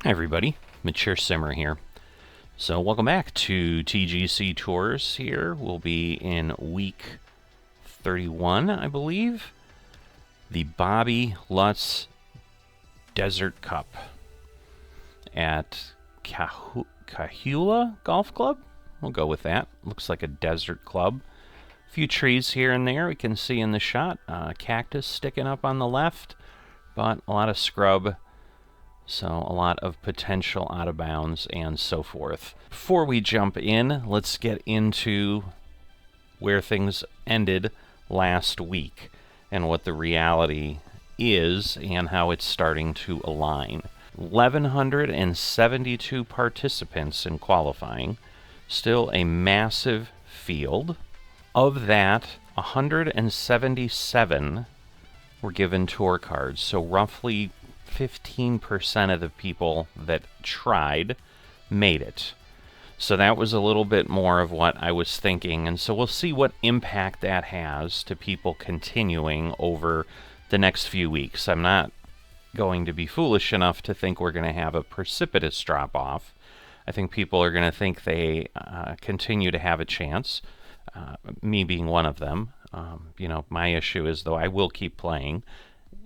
Hi everybody, Mature Simmer here. So welcome back to TGC Tours here. We'll be in week 31, I believe. The Bobby Lutz Desert Cup at Kahula Golf Club. We'll go with that. Looks like a desert club. A few trees here and there we can see in the shot. Cactus sticking up on the left, but a lot of scrub. So a lot of potential out of bounds and so forth. Before we jump in, let's get into where things ended last week and what the reality is and how it's starting to align. 1,172 participants in qualifying, still a massive field. Of that, 177 were given tour cards, so roughly 15% of the people that tried made it. So that was a little bit more of what I was thinking, and so we'll see what impact that has to people continuing over the next few weeks. I'm not going to be foolish enough to think we're going to have a precipitous drop-off. I think people are going to think they continue to have a chance, me being one of them. My issue is, though, I will keep playing,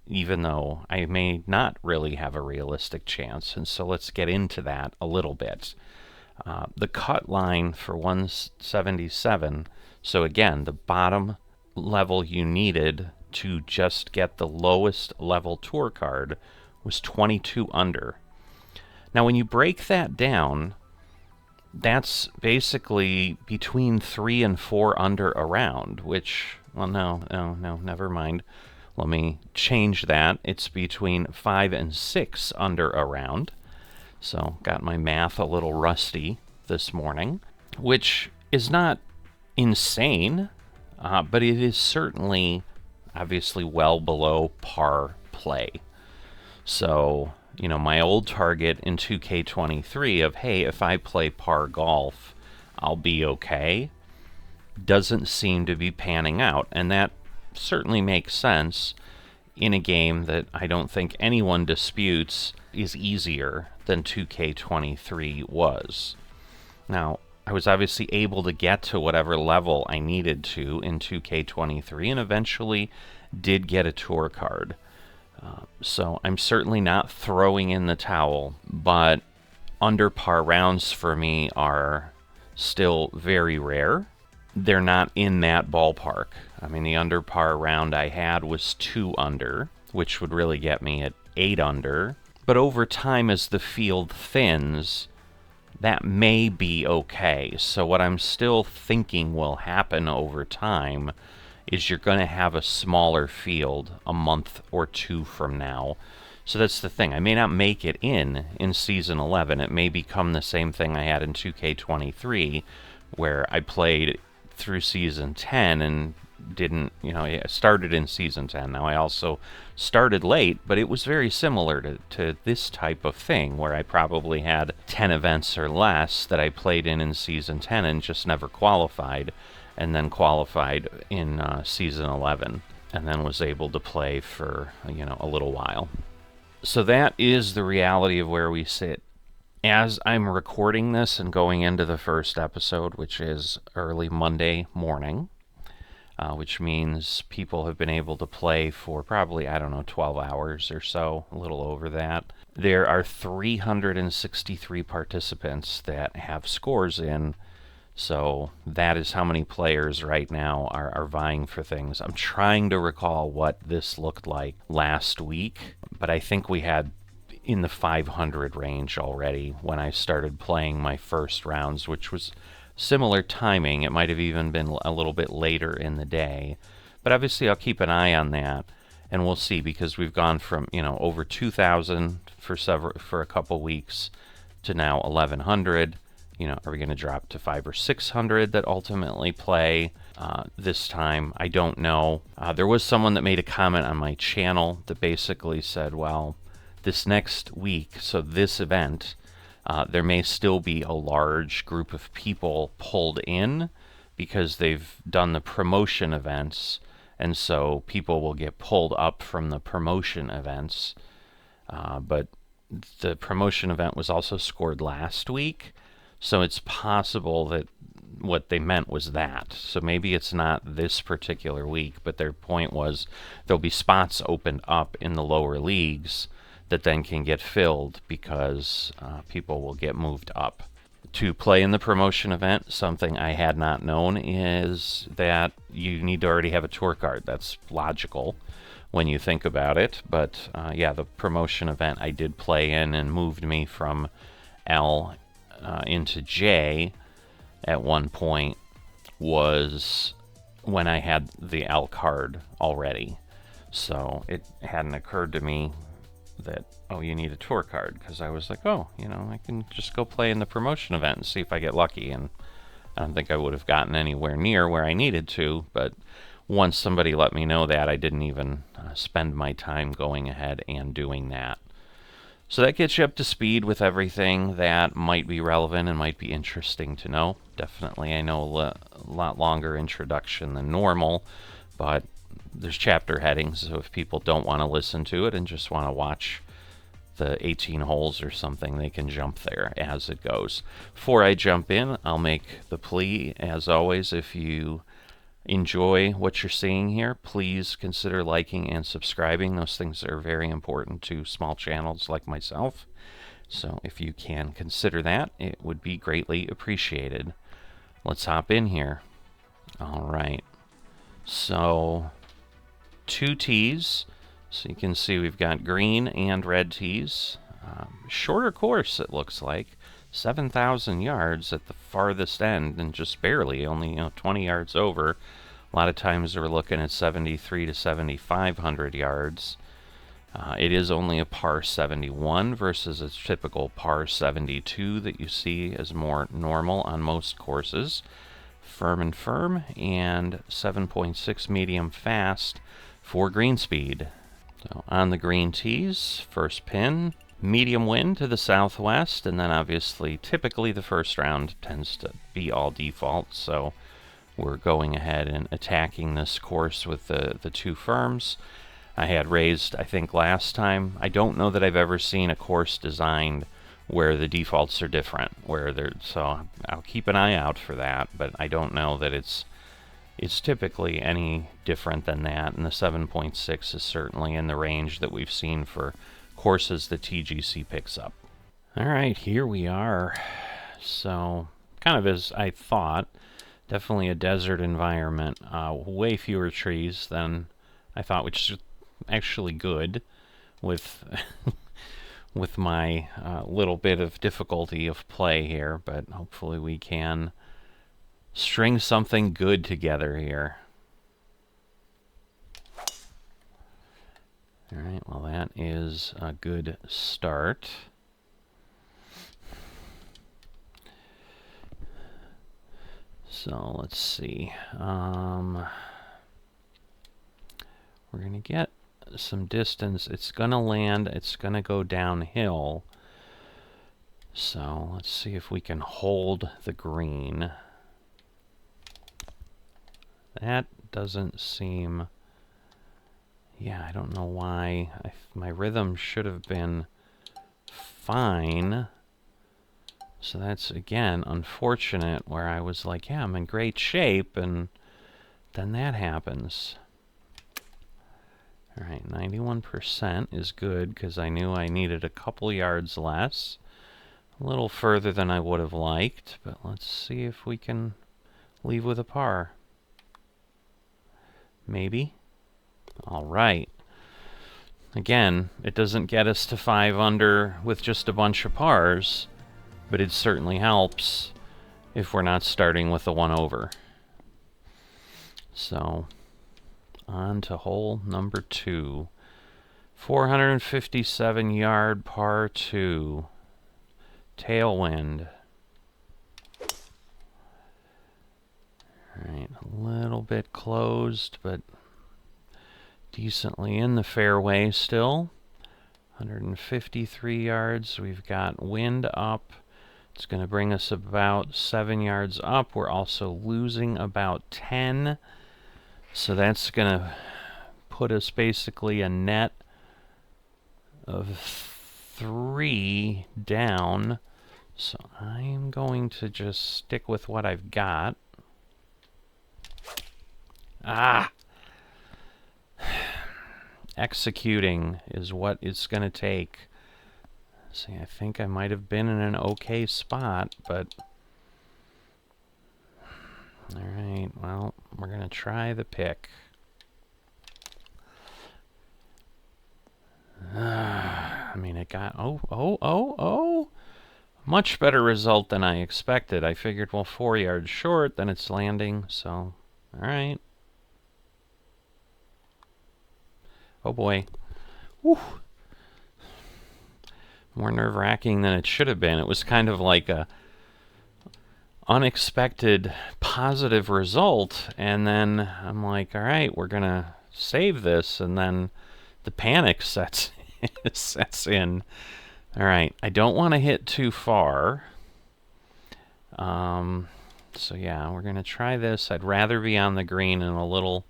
even though I may not really have a realistic chance. And so let's get into that a little bit. The cut line for 177, so again, the bottom level you needed to just get the lowest level tour card was 22 under. Now when you break that down, that's basically between 3 and 4 under a round, which, well, no, never mind. Let me change that. It's between 5 and 6 under a round. So got my math a little rusty this morning, which is not insane, but it is certainly obviously well below par play. So, my old target in 2K23 of, hey, if I play par golf, I'll be okay, doesn't seem to be panning out. And that certainly makes sense in a game that I don't think anyone disputes is easier than 2K23 was. Now, I was obviously able to get to whatever level I needed to in 2K23 and eventually did get a tour card. So I'm certainly not throwing in the towel, but under par rounds for me are still very rare. They're not in that ballpark. I mean, the under par round I had was 2 under, which would really get me at 8 under. But over time, as the field thins, that may be okay. So what I'm still thinking will happen over time is you're going to have a smaller field a month or two from now. So that's the thing. I may not make it in Season 11. It may become the same thing I had in 2K23, where I played through Season 10 and didn't, I started in Season 10. Now, I also started late, but it was very similar to this type of thing, where I probably had 10 events or less that I played in Season 10 and just never qualified, and then qualified in Season 11, and then was able to play for, a little while. So that is the reality of where we sit. As I'm recording this and going into the first episode, which is early Monday morning, which means people have been able to play for probably, 12 hours or so, a little over that. There are 363 participants that have scores in, so that is how many players right now are vying for things. I'm trying to recall what this looked like last week, but I think we had in the 500 range already when I started playing my first rounds, which was similar timing. It might have even been a little bit later in the day, but obviously I'll keep an eye on that, and we'll see, because we've gone from over 2,000 for a couple weeks to now 1,100. Are we going to drop to 500 or 600 that ultimately play this time? I don't know. There was someone that made a comment on my channel that basically said, well, this next week, so this event, there may still be a large group of people pulled in because they've done the promotion events, and so people will get pulled up from the promotion events. But the promotion event was also scored last week, so it's possible that what they meant was that. So maybe it's not this particular week, but their point was there'll be spots opened up in the lower leagues that then can get filled because people will get moved up. To play in the promotion event, something I had not known is that you need to already have a tour card. That's logical when you think about it, but yeah, the promotion event I did play in and moved me from L into J at one point was when I had the L card already. So it hadn't occurred to me that, oh, you need a tour card, because I was like, oh, you know, I can just go play in the promotion event and see if I get lucky. And I don't think I would have gotten anywhere near where I needed to, but once somebody let me know that, I didn't even spend my time going ahead and doing that. So that gets you up to speed with everything that might be relevant and might be interesting to know. Definitely, I know a lot longer introduction than normal, but there's chapter headings, so if people don't want to listen to it and just want to watch the 18 holes or something, they can jump there as it goes. Before I jump in, I'll make the plea, as always, if you enjoy what you're seeing here, please consider liking and subscribing. Those things are very important to small channels like myself. So if you can consider that, it would be greatly appreciated. Let's hop in here. All right. So 2 tees. So you can see we've got green and red tees. Shorter course, it looks like. 7,000 yards at the farthest end, and just barely, only 20 yards over. A lot of times we're looking at 73 to 7,500 yards. It is only a par 71 versus a typical par 72 that you see as more normal on most courses. Firm and 7.6 medium fast for green speed. So on the green tees, first pin, medium wind to the southwest, and then obviously typically the first round tends to be all default, so we're going ahead and attacking this course with the 2 firms. I had raised, I think last time, I don't know that I've ever seen a course designed where the defaults are different, so I'll keep an eye out for that, but I don't know that it's typically any different than that, and the 7.6 is certainly in the range that we've seen for courses that TGC picks up. Alright, here we are. So, kind of as I thought, definitely a desert environment. Way fewer trees than I thought, which is actually good with with my little bit of difficulty of play here, but hopefully we can string something good together here. Alright, well that is a good start. So let's see. We're going to get some distance. It's going to land. It's going to go downhill. So let's see if we can hold the green. That doesn't seem... Yeah, I don't know why. My rhythm should have been fine. So that's, again, unfortunate, where I was like, yeah, I'm in great shape, and then that happens. Alright, 91% is good, because I knew I needed a couple yards less. A little further than I would have liked, but let's see if we can leave with a par. Maybe. Alright. Again, it doesn't get us to 5 under with just a bunch of pars, but it certainly helps if we're not starting with a 1 over. So, on to hole number 2. 457 yard par 2. Tailwind. Alright, a little bit closed, but decently in the fairway still. 153 yards. We've got wind up. It's going to bring us about 7 yards up. We're also losing about 10. So that's going to put us basically a net of 3 down, so I'm going to just stick with what I've got. Ah! Executing is what it's going to take. See, I think I might have been in an okay spot, but... Alright, well, we're going to try the pick. I mean, it got... Oh! Much better result than I expected. I figured, well, 4 yards short, then it's landing, so... Alright. Oh boy. Whew. More nerve-wracking than it should have been. It was kind of like a unexpected positive result, and then I'm like, all right, we're gonna save this, and then the panic sets in. All right, I don't want to hit too far. So yeah, we're gonna try this. I'd rather be on the green and a little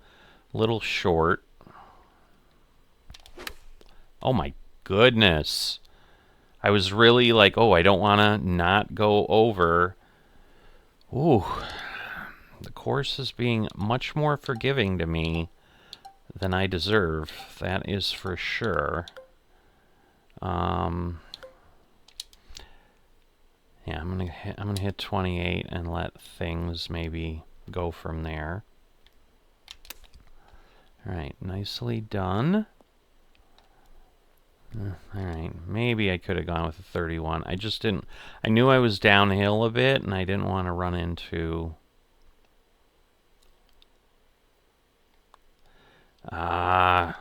short. Oh my goodness. I was really like, oh, I don't want to not go over. Ooh. The course is being much more forgiving to me than I deserve. That is for sure. Yeah, I'm gonna hit 28 and let things maybe go from there. All right, nicely done. Alright, maybe I could have gone with a 31. I just didn't... I knew I was downhill a bit, and I didn't want to run into... a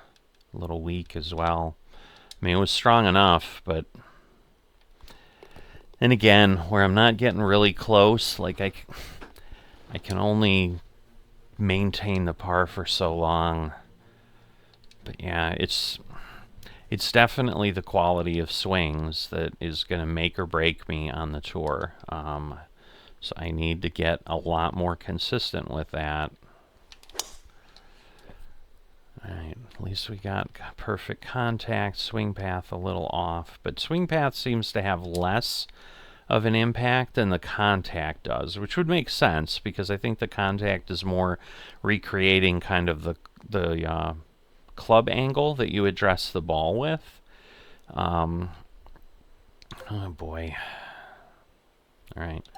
little weak as well. I mean, it was strong enough, but... And again, where I'm not getting really close, like I can only maintain the par for so long. But yeah, it's definitely the quality of swings that is going to make or break me on the tour. So I need to get a lot more consistent with that. Alright, at least we got perfect contact. Swing path a little off. But swing path seems to have less of an impact than the contact does, which would make sense because I think the contact is more recreating kind of the club angle that you address the ball with. Oh boy. Alright,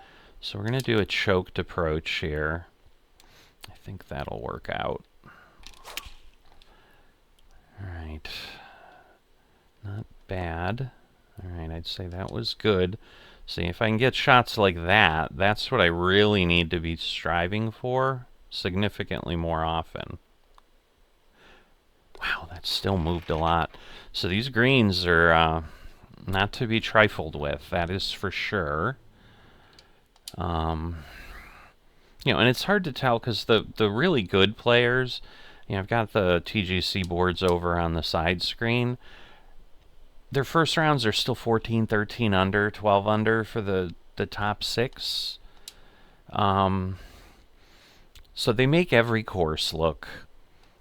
so we're going to do a choked approach here. I think that'll work out. Alright. Not bad. Alright, I'd say that was good. See, if I can get shots like that, that's what I really need to be striving for significantly more often. Wow, that still moved a lot. So these greens are not to be trifled with, that is for sure. You know, and it's hard to tell because the really good players, you know, I've got the TGC boards over on the side screen. Their first rounds are still 14, 13 under, 12 under for the top 6. So they make every course look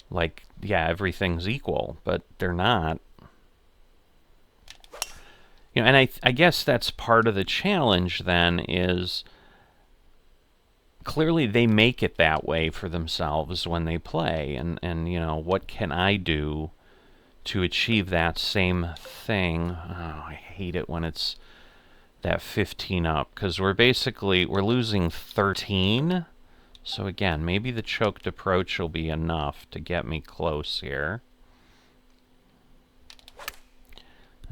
like, yeah, everything's equal, but they're not. You know, and I guess that's part of the challenge then is clearly they make it that way for themselves when they play, and you know, what can I do to achieve that same thing? Oh, I hate it when it's that 15 up, because we're losing 13. So again, maybe the choked approach will be enough to get me close here.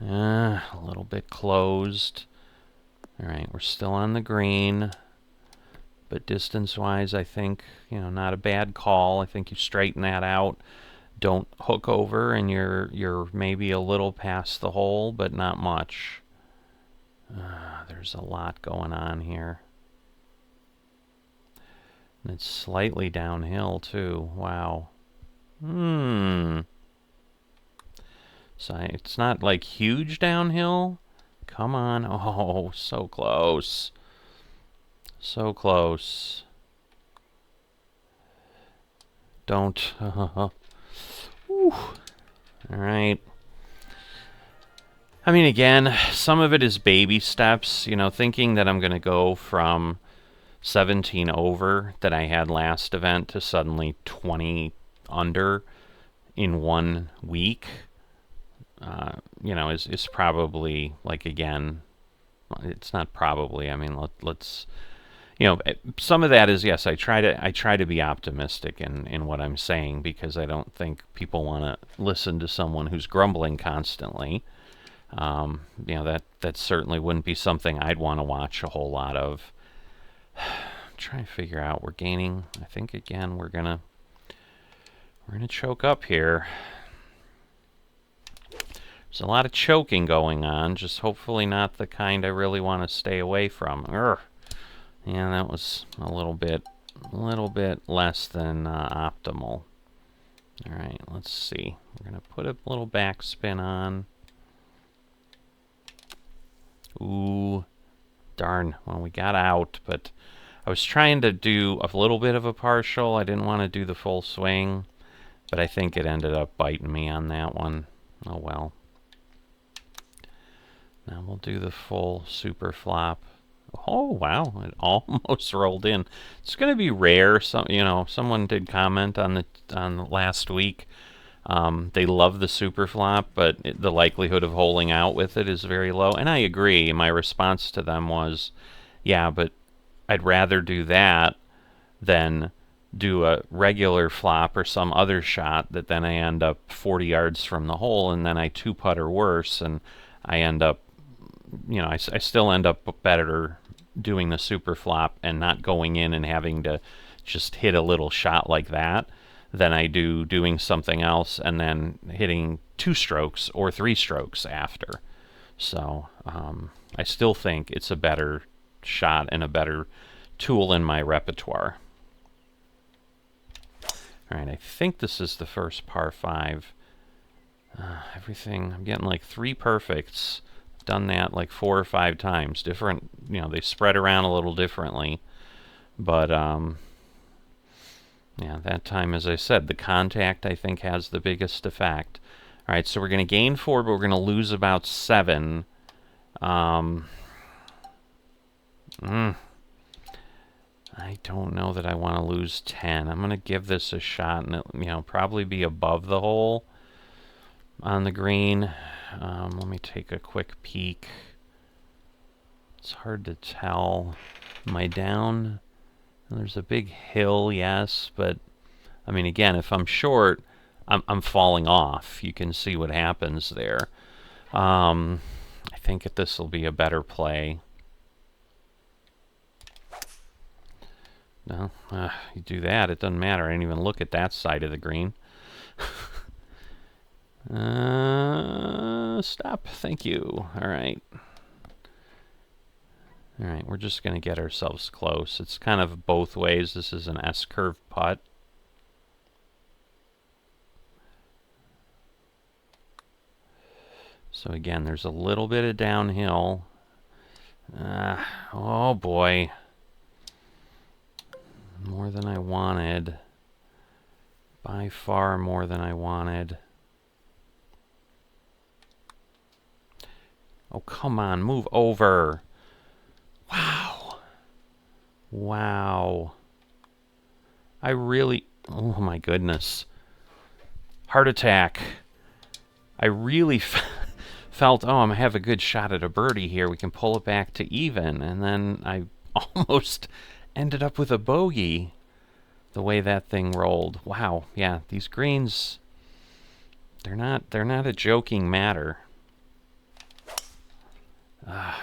A little bit closed. Alright, we're still on the green. But distance-wise, I think, you know, not a bad call. I think you straighten that out. Don't hook over, and you're maybe a little past the hole, but not much. There's a lot going on here. And it's slightly downhill, too. Wow. So it's not, like, huge downhill. Come on. Oh, so close. So close. Don't. Alright. I mean, again, some of it is baby steps, you know, thinking that I'm going to go from 17 over that I had last event to suddenly 20 under in 1 week, you know, is probably, like, again, it's not probably, I mean, let's, you know, some of that is, yes, I try to be optimistic in what I'm saying, because I don't think people want to listen to someone who's grumbling constantly. You know, that certainly wouldn't be something I'd want to watch a whole lot of. Try to figure out, we're gaining, I think, again, we're gonna choke up here. There's a lot of choking going on, just hopefully not the kind I really want to stay away from. Urgh. Yeah, that was a little bit less than optimal. All right, let's see. We're gonna put a little backspin on. Ooh, darn. Well, we got out, but I was trying to do a little bit of a partial. I didn't want to do the full swing, but I think it ended up biting me on that one. Oh well. Now we'll do the full super flop. Oh wow, it almost rolled in. It's going to be rare. You know, someone did comment on the last week. They love the super flop, but the likelihood of holding out with it is very low. And I agree. My response to them was, yeah, but I'd rather do that than do a regular flop or some other shot that then I end up 40 yards from the hole, and then I two-putt or worse, and I end up, you know, I still end up better doing the super flop and not going in and having to just hit a little shot like that than I do doing something else and then hitting 2 strokes or 3 strokes after. So I still think it's a better shot and a better tool in my repertoire. All right, I think this is the first par 5. Everything, I'm getting like 3 perfects. Done that like 4 or 5 times. Different, you know, they spread around a little differently. But, yeah, that time, as I said, the contact, I think, has the biggest effect. All right, so we're going to gain 4, but we're going to lose about 7. I don't know that I want to lose 10. I'm going to give this a shot, and it, you know, probably be above the hole on the green. Let me take a quick peek. It's hard to tell. Am I down? There's a big hill, yes, but I mean, again, if I'm short, I'm falling off. You can see what happens there. I think that this will be a better play. No, you do that, it doesn't matter. I didn't even look at that side of the green. Stop. Thank you. All right. All right, we're just going to get ourselves close. It's kind of both ways. This is an S-curve putt. So again, there's a little bit of downhill. Oh boy. More than I wanted. By far more than I wanted. Oh, come on, move over. Wow. Wow. I really... Oh, my goodness. Heart attack. I really felt, oh, I'm going to have a good shot at a birdie here. We can pull it back to even. And then I almost ended up with a bogey the way that thing rolled. Wow. Yeah, these greens, they're not a joking matter.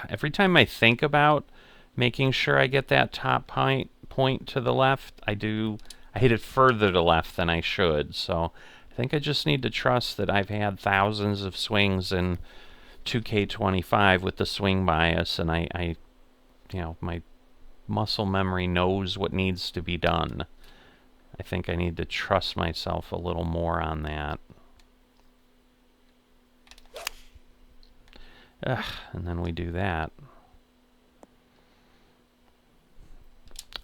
Every time I think about making sure I get that top point to the left, I hit it further to left than I should. So I think I just need to trust that I've had thousands of swings in 2K25 with the swing bias, and I you know, my muscle memory knows what needs to be done. I think I need to trust myself a little more on that. And then we do that.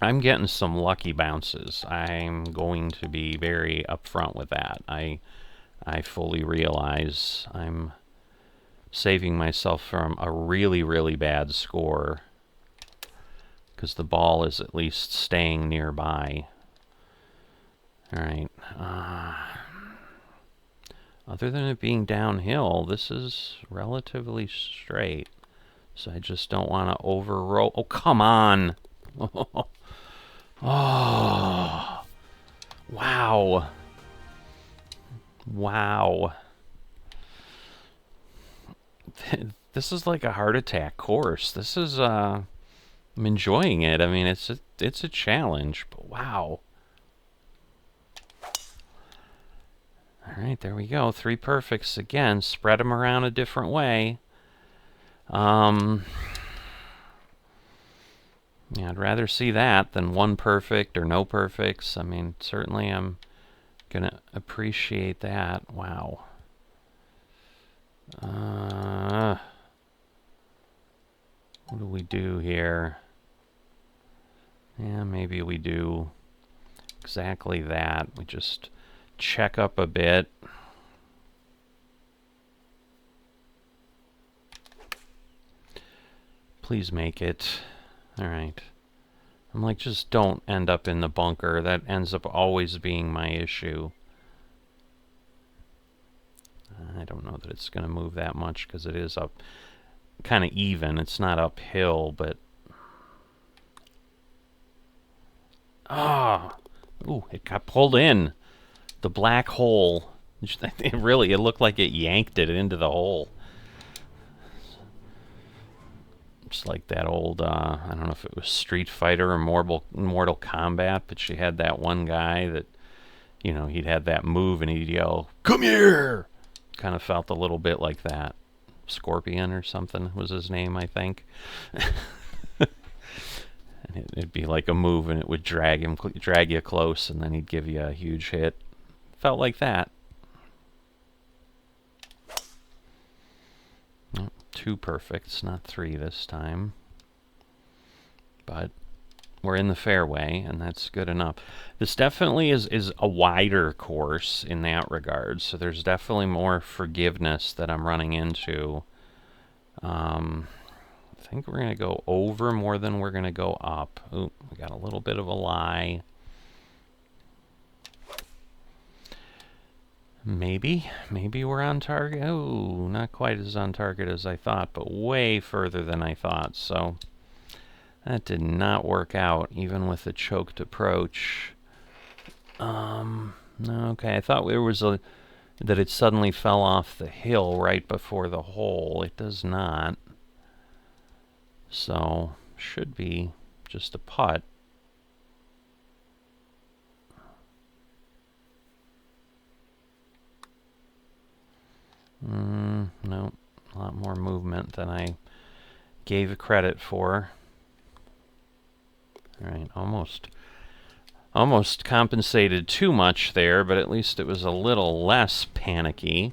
I'm getting some lucky bounces. I'm going to be very upfront with that. I fully realize I'm saving myself from a really, really bad score, because the ball is at least staying nearby. All right. Other than it being downhill, this is relatively straight. So I just don't want to overroll. Oh, come on. Oh. Wow. Wow. This is like a heart attack course. This is, I'm enjoying it. I mean, it's a challenge, but wow. All right, there we go. 3 perfects again. Spread them around a different way. Yeah, I'd rather see that than 1 perfect or no perfects. I mean, certainly I'm gonna appreciate that. Wow. What do we do here? Yeah, maybe we do exactly that. We just check up a bit. Please make it. All right. I'm like, just don't end up in the bunker. That ends up always being my issue. I don't know that it's going to move that much because it is up kind of even. It's not uphill, but... Ah! Ooh, it got pulled in. The black hole. It looked like it yanked it into the hole. Just like that old, I don't know if it was Street Fighter or Mortal Kombat, but she had that one guy that, you know, he'd have that move and he'd yell, "Come here!" Kind of felt a little bit like that. Scorpion or something was his name, I think. And it'd be like a move and it would drag you close, and then he'd give you a huge hit. Felt like that. 2 perfects, not 3 this time. But we're in the fairway, and that's good enough. This definitely is a wider course in that regard, so there's definitely more forgiveness that I'm running into. I think we're going to go over more than we're going to go up. Ooh, we got a little bit of a lie. Maybe we're on target. Oh, not quite as on target as I thought, but way further than I thought. So that did not work out, even with the choked approach. Okay, I thought there was that it suddenly fell off the hill right before the hole. It does not. So should be just a putt. No, a lot more movement than I gave it credit for. All right, almost compensated too much there, but at least it was a little less panicky.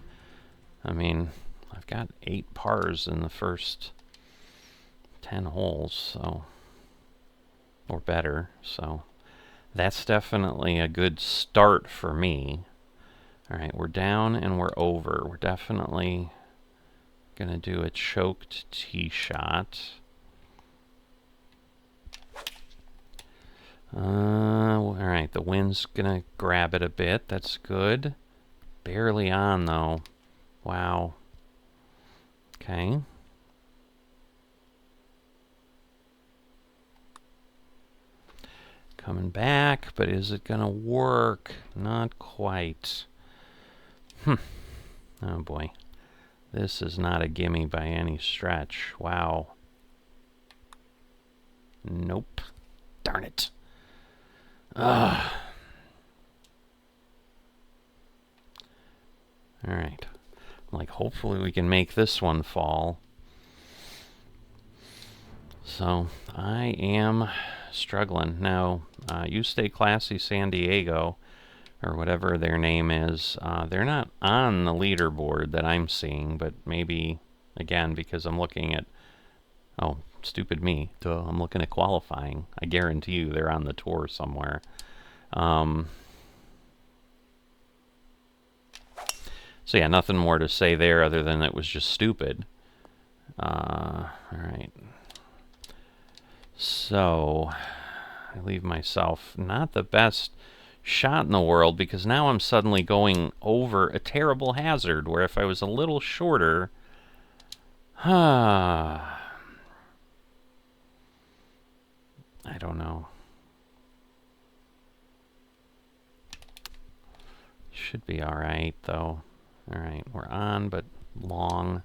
I mean, I've got 8 pars in the first 10 holes, so, or better, so that's definitely a good start for me. All right, we're down and we're over. We're definitely gonna do a choked tee shot. All right, the wind's gonna grab it a bit. That's good. Barely on though. Wow. Okay. Coming back, but is it gonna work? Not quite. Oh boy. This is not a gimme by any stretch. Wow. Nope. Darn it. Ugh. Alright. Like, hopefully we can make this one fall. So, I am struggling. Now, You Stay Classy San Diego, or whatever their name is, they're not on the leaderboard that I'm seeing, but maybe, again, because I'm looking at, oh, stupid me, duh, I'm looking at qualifying. I guarantee you they're on the tour somewhere. So yeah, nothing more to say there other than it was just stupid. Alright. So, I leave myself not the best shot in the world, because now I'm suddenly going over a terrible hazard, where if I was a little shorter... I don't know. Should be alright, though. Alright, we're on, but long.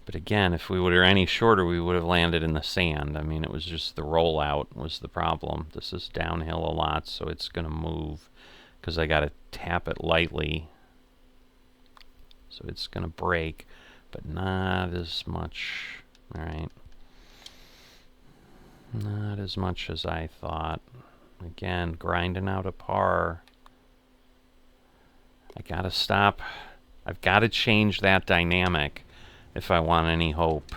But again, if we were any shorter, we would have landed in the sand. I mean, it was just the rollout was the problem. This is downhill a lot, so it's going to move, because I got to tap it lightly. So it's going to break, but not as much. Alright. Not as much as I thought. Again, grinding out a par. I gotta stop. I've got to change that dynamic if I want any hope.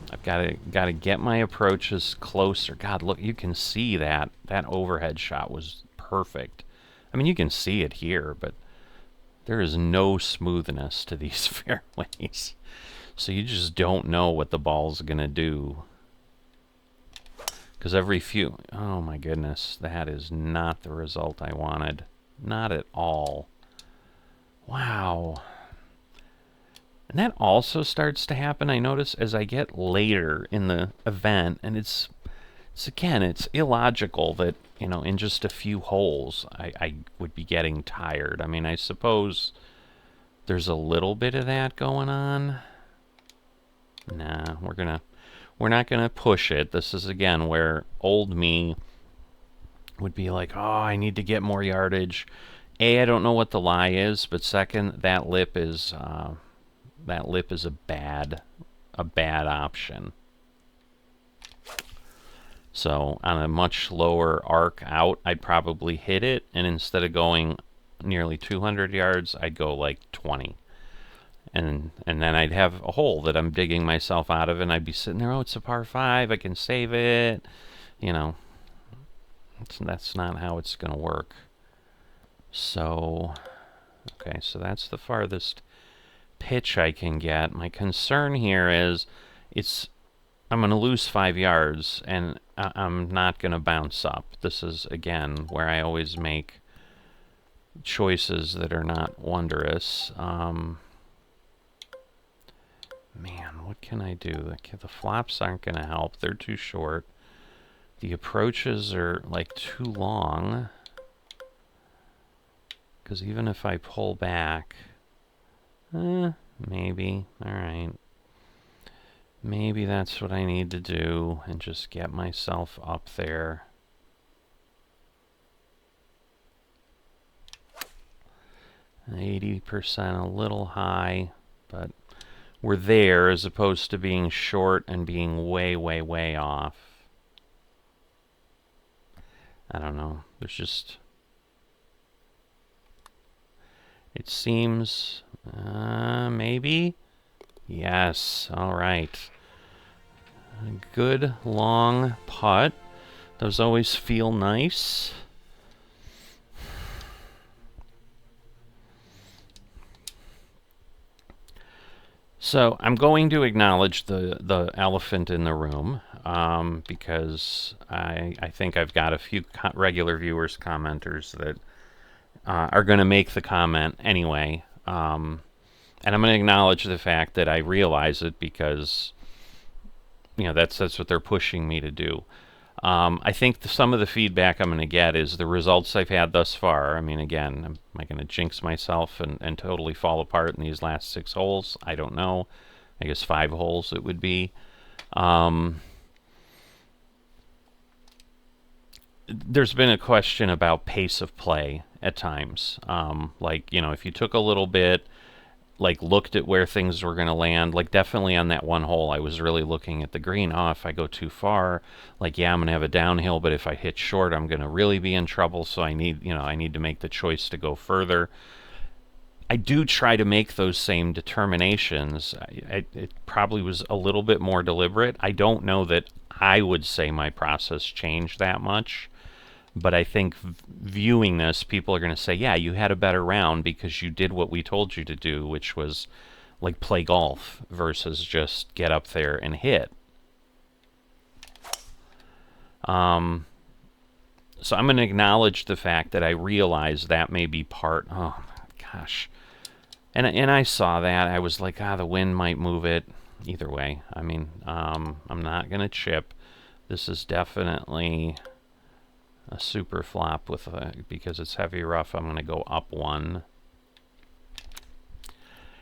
I've got to get my approaches closer. God, look, you can see that overhead shot was perfect. I mean, you can see it here, but there is no smoothness to these fairways. So you just don't know what the ball's gonna do. Because every few... Oh my goodness, that is not the result I wanted. Not at all. Wow. And that also starts to happen, I notice, as I get later in the event, and it's again, it's illogical that, you know, in just a few holes I would be getting tired. I mean, I suppose there's a little bit of that going on. Nah, we're not gonna push it. This is again where old me would be like, oh, I need to get more yardage. A, I don't know what the lie is, but second, that lip is a bad option. So on a much lower arc out, I'd probably hit it, and instead of going nearly 200 yards, I'd go like 20. And then I'd have a hole that I'm digging myself out of, and I'd be sitting there, oh, it's a par 5, I can save it. You know, that's not how it's going to work. So, okay, so that's the farthest pitch I can get. My concern here is I'm going to lose 5 yards, and I'm not going to bounce up. This is, again, where I always make choices that are not wondrous. Man, what can I do? The flops aren't going to help. They're too short. The approaches are, like, too long. Because even if I pull back... maybe. Alright. Maybe that's what I need to do, and just get myself up there. And 80%, a little high, but we're there as opposed to being short and being way, way, way off. I don't know. There's just... It seems... maybe? Yes. All right. A good long putt. Those always feel nice. So I'm going to acknowledge the elephant in the room, because I think I've got a few regular viewers, commenters that are going to make the comment anyway. And I'm going to acknowledge the fact that I realize it, because, you know, that's what they're pushing me to do. I think some of the feedback I'm going to get is the results I've had thus far. I mean, again, am I going to jinx myself and totally fall apart in these last 6 holes? I don't know. I guess 5 holes it would be. There's been a question about pace of play at times. Like, you know, if you took a little bit, like, looked at where things were going to land, like, definitely on that one hole, I was really looking at the green. Oh, if I go too far, like, yeah, I'm going to have a downhill, but if I hit short, I'm going to really be in trouble, so I need to make the choice to go further. I do try to make those same determinations. It probably was a little bit more deliberate. I don't know that I would say my process changed that much, But I think viewing this, people are going to say, yeah, you had a better round because you did what we told you to do, which was like play golf versus just get up there and hit. So I'm going to acknowledge the fact that I realize that may be part. Oh gosh, and I saw that. I was like, the wind might move it. Either way, I mean, I'm not going to chip. This is definitely a super flop with because it's heavy rough. I'm going to go up one.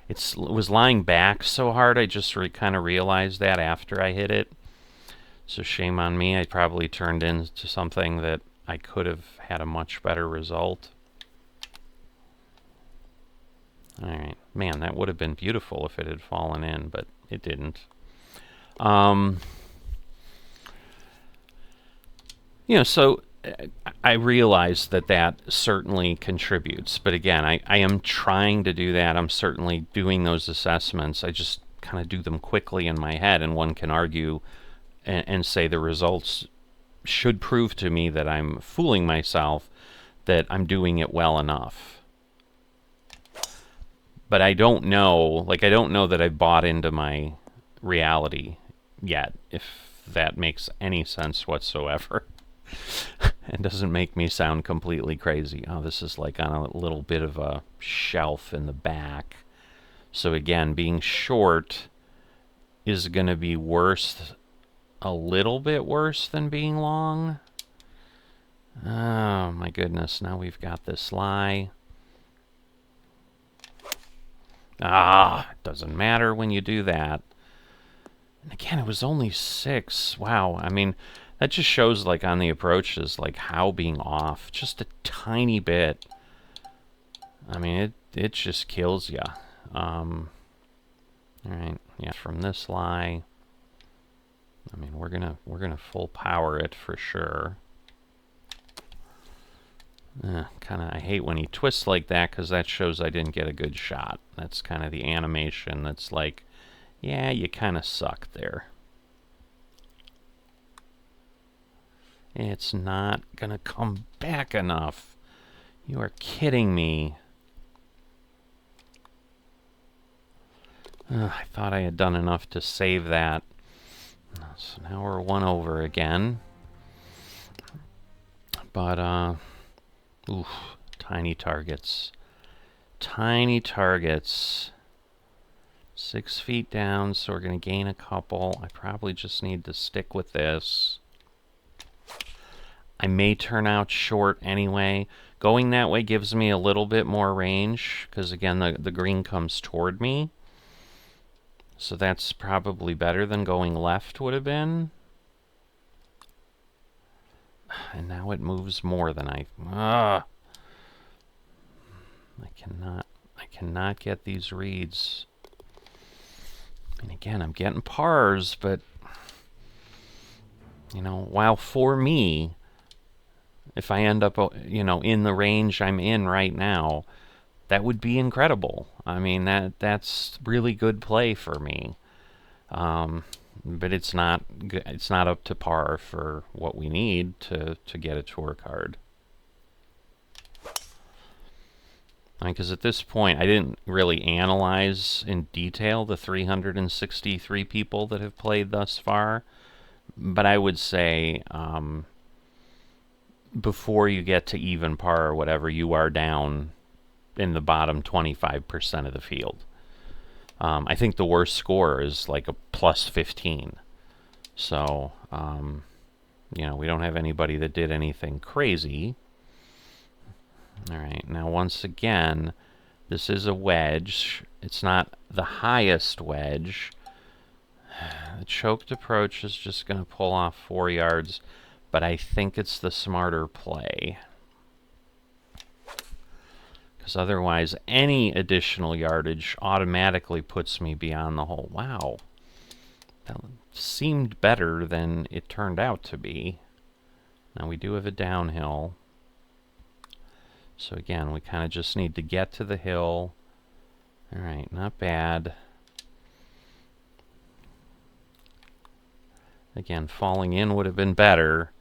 It was lying back so hard, I just kind of realized that after I hit it. So shame on me. I probably turned into something that I could have had a much better result. Alright. Man, that would have been beautiful if it had fallen in, but it didn't. So I realize that certainly contributes. But again, I am trying to do that. I'm certainly doing those assessments. I just kind of do them quickly in my head, and one can argue and say the results should prove to me that I'm fooling myself, that I'm doing it well enough. But I don't know, I don't know that I've bought into my reality yet, if that makes any sense whatsoever. It doesn't make me sound completely crazy. Oh, this is like on a little bit of a shelf in the back. So again, being short is going to be worse, a little bit worse than being long. Oh my goodness, now we've got this lie. It doesn't matter when you do that. And again, it was only 6. Wow, I mean, that just shows, on the approaches, how being off just a tiny bit, I mean, it just kills you. All right, yeah, from this lie, I mean, we're gonna full power it for sure. I hate when he twists like that, because that shows I didn't get a good shot. That's kind of the animation that's like, yeah, you kind of suck there. It's not gonna come back enough. You are kidding me. I thought I had done enough to save that. So now we're 1 over again. But, oof, tiny targets. Tiny targets. 6 feet down, so we're going to gain a couple. I probably just need to stick with this. I may turn out short anyway. Going that way gives me a little bit more range, because again, the green comes toward me. So that's probably better than going left would have been. And now it moves more than I cannot get these reads. And again, I'm getting pars, but while for me, if I end up, in the range I'm in right now, that would be incredible. I mean, that's really good play for me. But it's not up to par for what we need to get a tour card. Because at this point, I didn't really analyze in detail the 363 people that have played thus far. But I would say, before you get to even par or whatever, you are down in the bottom 25% of the field. I think the worst score is like a plus 15. So, we don't have anybody that did anything crazy. All right, now once again, this is a wedge. It's not the highest wedge. The choked approach is just going to pull off 4 yards, but I think it's the smarter play. Because otherwise, any additional yardage automatically puts me beyond the hole. Wow. That seemed better than it turned out to be. Now we do have a downhill. So again, we kind of just need to get to the hill. All right, not bad. Again, falling in would have been better.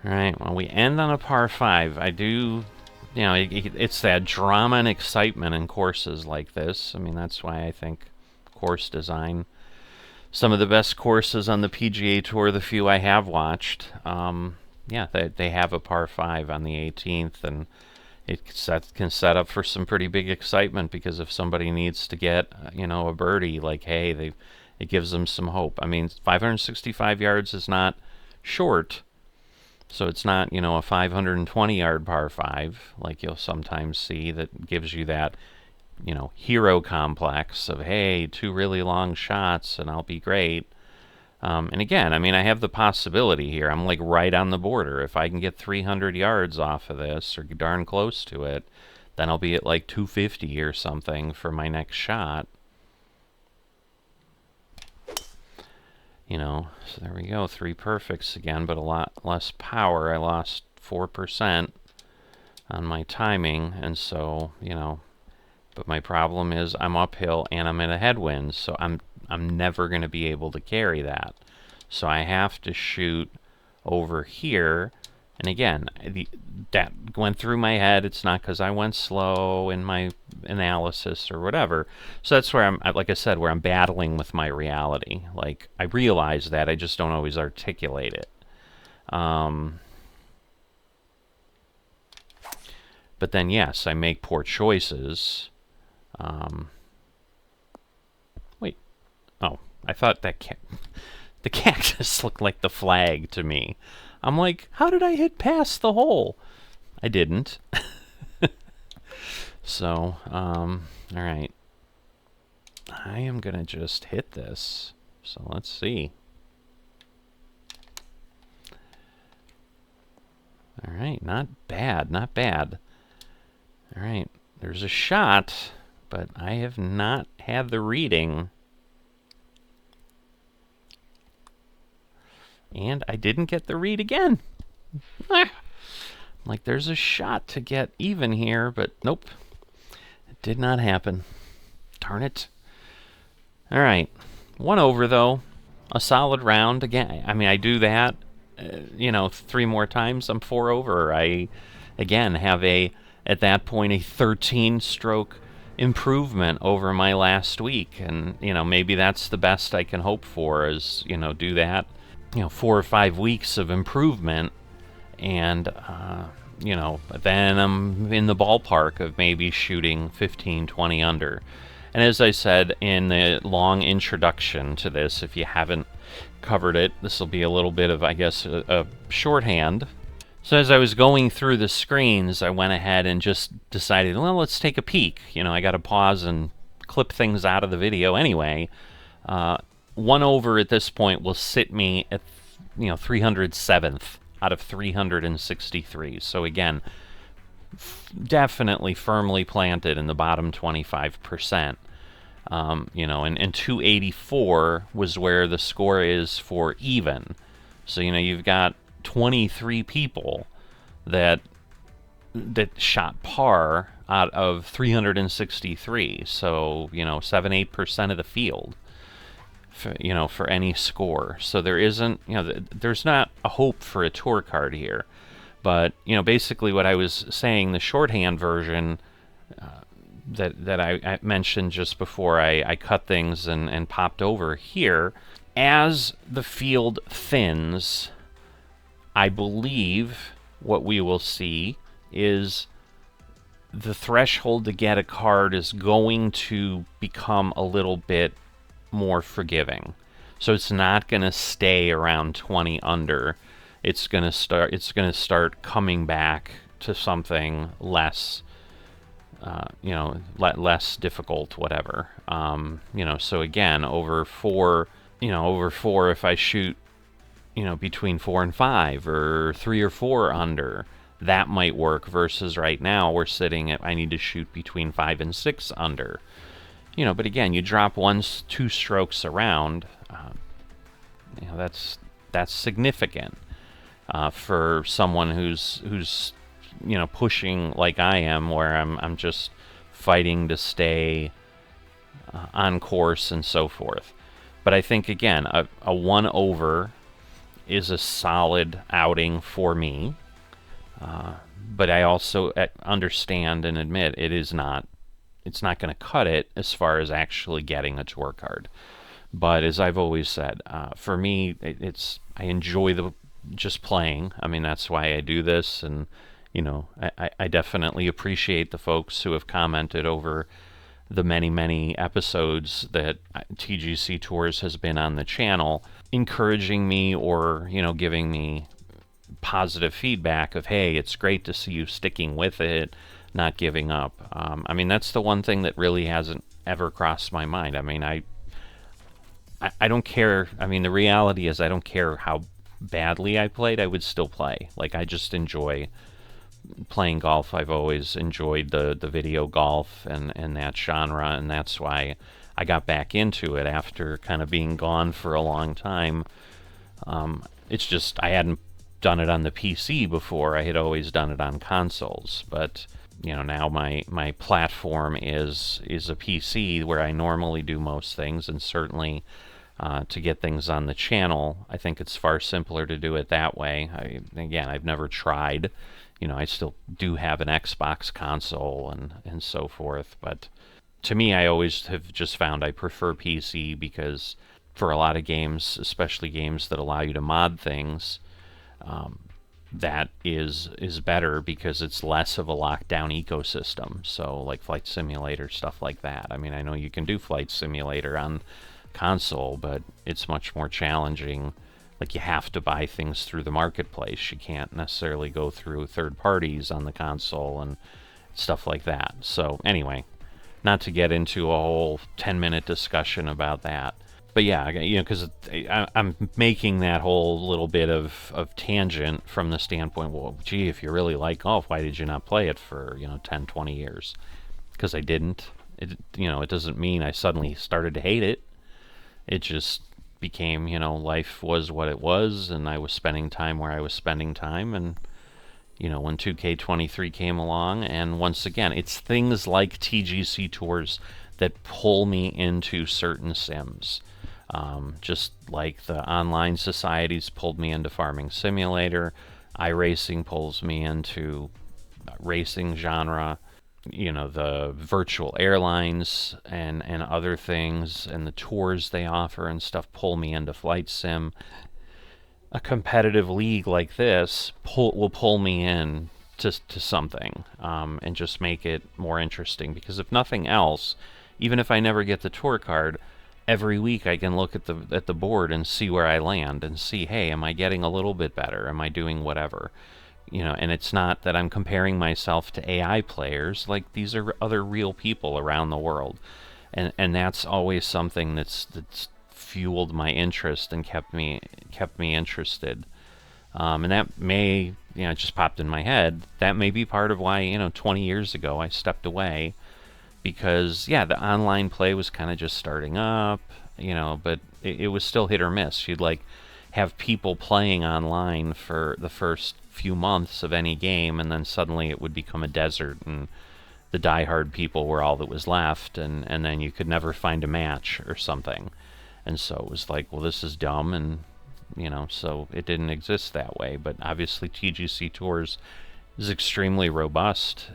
All right, well, we end on a par 5. I do, you know, it's that drama and excitement in courses like this. I mean, that's why I think course design, some of the best courses on the PGA Tour, the few I have watched, yeah, they have a par 5 on the 18th, and it can set up for some pretty big excitement, because if somebody needs to get, you know, a birdie, like, hey, it gives them some hope. I mean, 565 yards is not short, so it's not, you know, a 520-yard par 5 like you'll sometimes see that gives you that, you know, hero complex of, hey, 2 really long shots and I'll be great. And again, I mean, I have the possibility here. I'm like right on the border. If I can get 300 yards off of this, or darn close to it, then I'll be at like 250 or something for my next shot. You know, so there we go. 3 perfects again, but a lot less power. I lost 4% on my timing, and so, you know, but my problem is I'm uphill and I'm in a headwind, so I'm never going to be able to carry that. So I have to shoot over here. And again, that went through my head. It's not because I went slow in my analysis or whatever. So that's where like I said, where I'm battling with my reality. Like, I realize that, I just don't always articulate it. But then, yes, I make poor choices. Wait. Oh, I thought that the cactus looked like the flag to me. I'm like, how did I hit past the hole? I didn't. So, all right. I am going to just hit this. So let's see. All right, not bad, not bad. All right, there's a shot, but I have not had the reading. And I didn't get the read again. Like, there's a shot to get even here, but nope. It did not happen. Darn it. All right. 1 over, though. A solid round. Again, I mean, I do that, you know, 3 more times, I'm 4 over. I, again, have at that point, a 13-stroke improvement over my last week. And, you know, maybe that's the best I can hope for, is, you know, do that. You know, 4 or 5 weeks of improvement, and you know, then I'm in the ballpark of maybe shooting 15, 20 under. And as I said in the long introduction to this, if you haven't covered it, this will be a little bit of, I guess, a shorthand. So as I was going through the screens, I went ahead and just decided, well, let's take a peek. You know, I got to pause and clip things out of the video anyway. 1 over at this point will sit me at, you know, 307th out of 363. So again, definitely firmly planted in the bottom 25%. You know, and 284 was where the score is for even. So, you know, you've got 23 people that shot par out of 363. So, you know, 7-8% of the field. You know, for any score. So there isn't, you know, there's not a hope for a tour card here. But, you know, basically what I was saying, the shorthand version that I mentioned just before I cut things and popped over here, as the field thins, I believe what we will see is the threshold to get a card is going to become a little bit more forgiving. So it's not going to stay around 20 under. It's going to start coming back to something less, you know, less difficult, whatever. You know, so again, over 4, if I shoot, you know, between 4 and 5, or 3 or 4 under, that might work, versus right now we're sitting at, I need to shoot between 5 and 6 under. You know, but again, you drop 1-2 strokes around, you know, that's significant for someone who's you know, pushing like I am, where I'm just fighting to stay on course and so forth. But I think, again, a 1 over is a solid outing for me. But I also understand and admit it's not going to cut it as far as actually getting a tour card. But as I've always said, for me, I enjoy just playing. I mean, that's why I do this, and I definitely appreciate the folks who have commented over the many episodes that TGC Tours has been on the channel, encouraging me or giving me positive feedback of, hey, it's great to see you sticking with it, not giving up. I mean, that's the one thing that really hasn't ever crossed my mind. I mean, I don't care. I mean, the reality is I don't care how badly I played, I would still play. Like, I just enjoy playing golf. I've always enjoyed the video golf and that genre, and that's why I got back into it after kind of being gone for a long time. It's just I hadn't done it on the PC before. I had always done it on consoles, but now my platform is a PC where I normally do most things, and certainly to get things on the channel, I think it's far simpler to do it that way. I've never tried. I still do have an Xbox console and so forth, but to me, I always have just found I prefer PC because for a lot of games, especially games that allow you to mod things, that is better because it's less of a lockdown ecosystem. So like Flight Simulator, stuff like that. I mean, I know you can do Flight Simulator on console, but it's much more challenging. Like, you have to buy things through the marketplace. You can't necessarily go through third parties on the console and stuff like that. So anyway, not to get into a whole 10-minute discussion about that. But yeah, because I'm making that whole little bit of tangent from the standpoint, well, gee, if you really like golf, why did you not play it for 10, 20 years? Because I didn't. It doesn't mean I suddenly started to hate it. It just became, life was what it was, and I was spending time where I was spending time, and when 2K23 came along, and once again, it's things like TGC Tours that pull me into certain sims. Just like the online societies pulled me into Farming Simulator, iRacing pulls me into racing genre, the virtual airlines and other things, and the tours they offer and stuff pull me into Flight Sim. A competitive league like this will pull me in to something, and just make it more interesting, because if nothing else, even if I never get the tour card, every week I can look at the board and see where I land and see, hey, am I getting a little bit better? Am I doing whatever? And it's not that I'm comparing myself to AI players. Like, these are other real people around the world, and that's always something that's fueled my interest and kept me interested. And that may, it just popped in my head. That may be part of why 20 years ago I stepped away. Because, yeah, the online play was kind of just starting up, but it was still hit or miss. You'd, have people playing online for the first few months of any game, and then suddenly it would become a desert, and the diehard people were all that was left, and then you could never find a match or something. And so it was like, well, this is dumb, and, so it didn't exist that way. But obviously TGC Tours is extremely robust.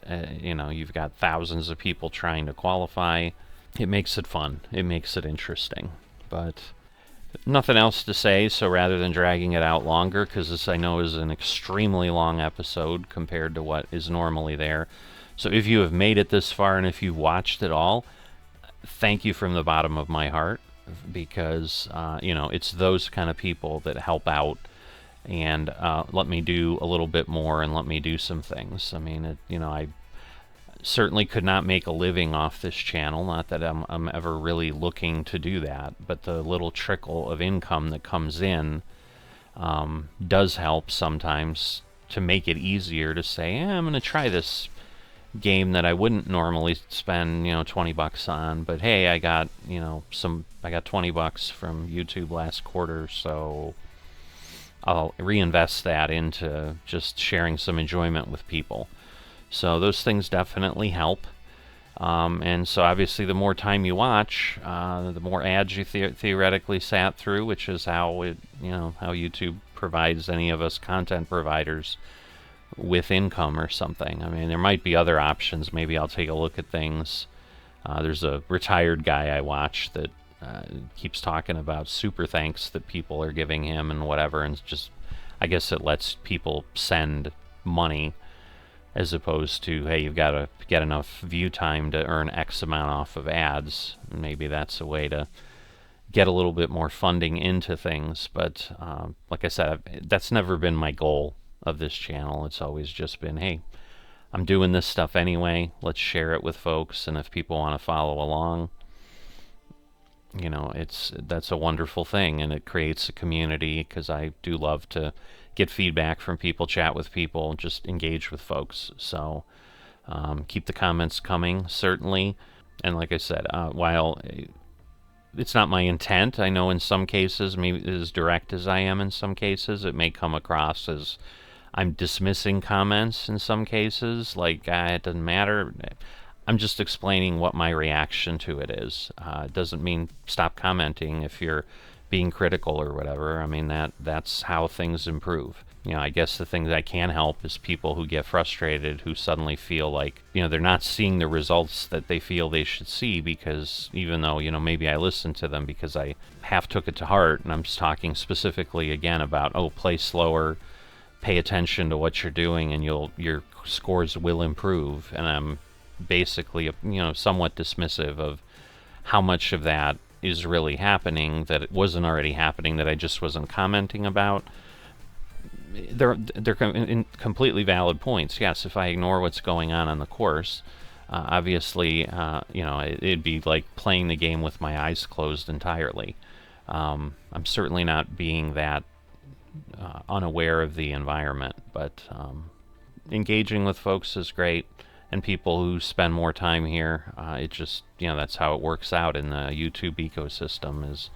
You've got thousands of people trying to qualify. It makes it fun. It makes it interesting. But nothing else to say, so rather than dragging it out longer, because this I know is an extremely long episode compared to what is normally there. So if you have made it this far and if you've watched it all, thank you from the bottom of my heart, because it's those kind of people that help out and let me do a little bit more and let me do some things. I mean, I certainly could not make a living off this channel, not that I'm ever really looking to do that, but the little trickle of income that comes in does help sometimes to make it easier to say, I'm going to try this game that I wouldn't normally spend, $20 on, but hey, I got, I got $20 from YouTube last quarter, so I'll reinvest that into just sharing some enjoyment with people. So those things definitely help. And so obviously the more time you watch, the more ads you theoretically sat through, which is how how YouTube provides any of us content providers with income or something. I mean, there might be other options. Maybe I'll take a look at things. There's a retired guy I watch that keeps talking about super thanks that people are giving him and whatever, and it's just, I guess it lets people send money as opposed to, hey, you've got to get enough view time to earn X amount off of ads. Maybe that's a way to get a little bit more funding into things. But like I said, that's never been my goal of this channel. It's always just been, hey, I'm doing this stuff anyway, let's share it with folks, and if people want to follow along, you know, that's a wonderful thing, and it creates a community, because I do love to get feedback from people, chat with people, just engage with folks. So keep the comments coming, certainly. And like I said, while it's not my intent, I know in some cases, maybe as direct as I am in some cases, it may come across as I'm dismissing comments in some cases, like it doesn't matter. I'm just explaining what my reaction to it is. It doesn't mean stop commenting if you're being critical or whatever. I mean, that's how things improve. You know, I guess the thing that I can help is people who get frustrated, who suddenly feel like, you know, they're not seeing the results that they feel they should see, because even though, you know, maybe I listened to them because I half took it to heart, and I'm just talking specifically again about, oh, play slower, pay attention to what you're doing, and your scores will improve. And I'm basically, you know, somewhat dismissive of how much of that is really happening that it wasn't already happening, that I just wasn't commenting about. They're completely valid points. Yes, if I ignore what's going on the course, obviously, you know, it'd be like playing the game with my eyes closed entirely. I'm certainly not being that unaware of the environment, but engaging with folks is great, and people who spend more time here, it just, you know, that's how it works out in the YouTube ecosystem, is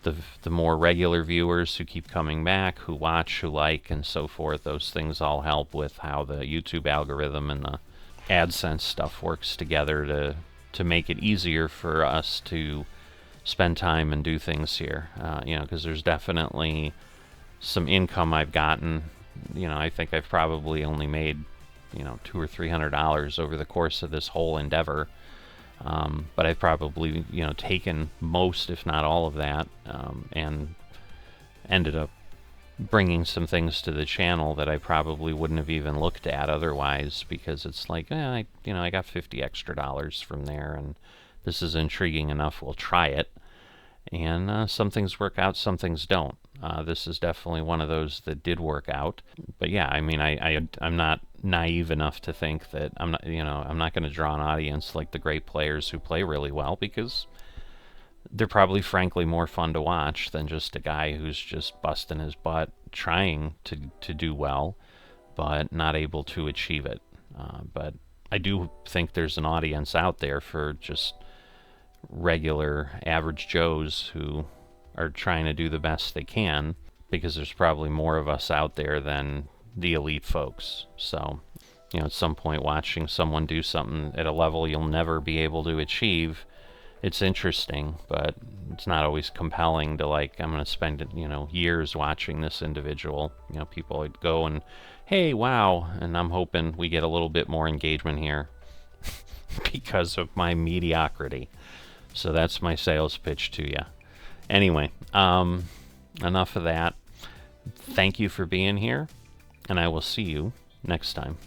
the more regular viewers who keep coming back, who watch, who like, and so forth. Those things all help with how the YouTube algorithm and the AdSense stuff works together to make it easier for us to spend time and do things here. You know, because there's definitely some income I've gotten. You know, I think I've probably only made, you know, $200 or $300 over the course of this whole endeavor. But I've probably, you know, taken most, if not all of that, and ended up bringing some things to the channel that I probably wouldn't have even looked at otherwise, because it's like, you know, I got $50 extra from there, and this is intriguing enough, we'll try it. And some things work out, some things don't. This is definitely one of those that did work out. But yeah, I mean, I'm not naive enough to think that I'm not going to draw an audience like the great players who play really well, because they're probably frankly more fun to watch than just a guy who's just busting his butt trying to do well, but not able to achieve it. But I do think there's an audience out there for just regular average Joes who are trying to do the best they can, because there's probably more of us out there than the elite folks. So, you know, at some point watching someone do something at a level you'll never be able to achieve, it's interesting, but it's not always compelling to, like, I'm going to spend, you know, years watching this individual. You know, people would go and, hey, wow, and I'm hoping we get a little bit more engagement here because of my mediocrity. So that's my sales pitch to you. Anyway, enough of that. Thank you for being here, and I will see you next time.